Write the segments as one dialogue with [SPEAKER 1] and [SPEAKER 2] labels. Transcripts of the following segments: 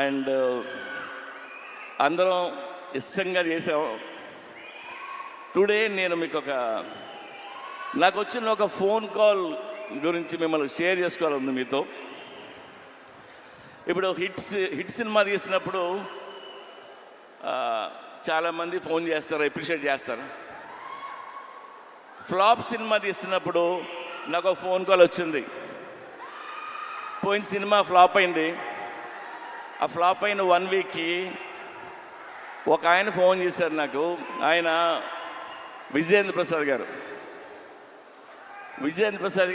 [SPEAKER 1] And అందరం ఇష్టంగా చేసాం. టుడే నేను మీకు నాకు వచ్చిన ఒక ఫోన్ కాల్ గురించి మిమ్మల్ని షేర్ చేసుకోవాలని మీతో. ఇప్పుడు హిట్ సినిమా తీసినప్పుడు చాలామంది ఫోన్ చేస్తారు, అప్రిషియేట్ చేస్తారు. ఫ్లాప్ సినిమా తీస్తున్నప్పుడు నాకు ఒక ఫోన్ కాల్ వచ్చింది. పోయిన సినిమా ఫ్లాప్ అయింది. ఆ ఫ్లాప్ అయిన 1 వీక్కి ఒక ఆయన ఫోన్ చేశారు నాకు. ఆయన విజయేంద్ర ప్రసాద్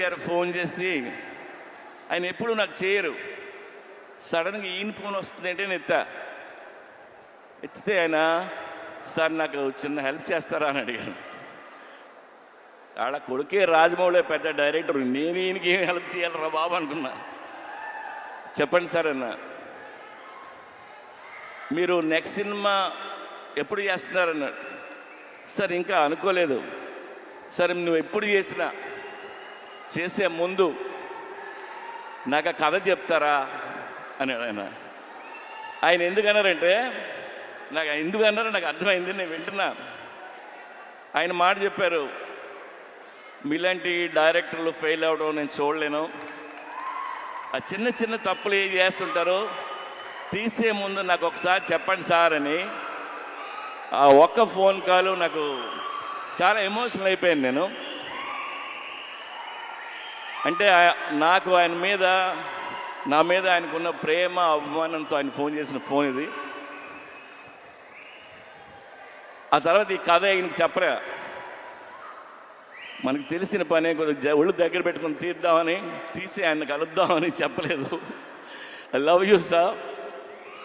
[SPEAKER 1] గారు ఫోన్ చేసి, ఆయన ఎప్పుడు నాకు చేయరు, సడన్గా ఈయన ఫోన్ వస్తుందంటే నేను ఎత్తితే ఆయన, సార్ నాకు చిన్న హెల్ప్ చేస్తారా అని అడిగాను. ఆడ కొడుకే రాజమౌళి పెద్ద డైరెక్టర్, నేను ఈయనకి ఏం హెల్ప్ చేయాలరా బాబు అనుకున్నా. చెప్పండి సార్ అన్న, మీరు నెక్స్ట్ సినిమా ఎప్పుడు చేస్తున్నారన్నాడు. సార్ ఇంకా అనుకోలేదు. సరే నువ్వు ఎప్పుడు చేసే ముందు నాకు ఆ కథ చెప్తారా అన్నాడు ఆయన. ఆయన ఎందుకన్నారంటే, ఎందుకన్నారో నాకు అర్థమైంది, నేను వింటున్నా. ఆయన మాట చెప్పారు, మీలాంటి డైరెక్టర్లు ఫెయిల్ అవ్వడం నేను చూడలేను. ఆ చిన్న చిన్న తప్పులు ఏం చేస్తుంటారో తీసే ముందు నాకు ఒకసారి చెప్పండి సార్ అని. ఆ ఒక్క ఫోన్ కాల్ నాకు చాలా ఎమోషనల్ అయిపోయాను నేను. అంటే నాకు నా మీద ఆయనకున్న ప్రేమ అభిమానంతో ఆయన ఫోన్ చేసిన ఫోన్ ఇది. ఆ తర్వాత ఈ కథ ఆయనకి చెప్పలే. మనకు తెలిసిన పనే కొద్దిగా ఒళ్ళు దగ్గర పెట్టుకుని తీసి ఆయన కలుద్దామని చెప్పలేదు. I love you sir.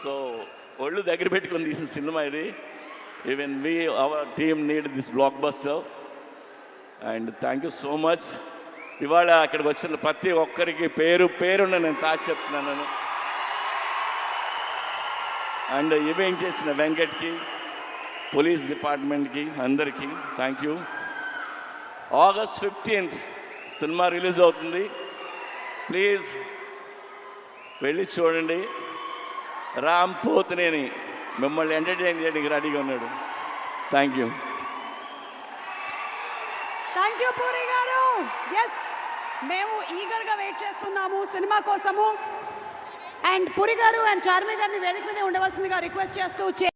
[SPEAKER 1] So ఒళ్ళు దగ్గర పెట్టుకుని తీసిన సినిమా ఇది. Even our team need this block buster. And thank you so much. ఇవాళ అక్కడికి వచ్చిన ప్రతి ఒక్కరికి పేరున్న నేను చెప్తున్నాను. అండ్ ఈవెంట్ చేసిన వెంకట్కి, పోలీస్ డిపార్ట్మెంట్కి, అందరికీ thank you. August 15th cinema release అవుతుంది. ప్లీజ్ వెళ్ళి చూడండి. రామ్ పోతినేని మిమ్మల్ని ఎంటర్టైన్ చేయడానికి రెడీగా ఉన్నాడు. Thank you.
[SPEAKER 2] Thank you puri గారు. ఎస్, మేము ఈగర్గా వెయిట్ చేస్తున్నాము సినిమా కోసము. అండ్ పూరి గారు అండ్ చార్మి గారిని వేదిక మీద ఉండవలసిందిగా రిక్వెస్ట్ చేస్తూ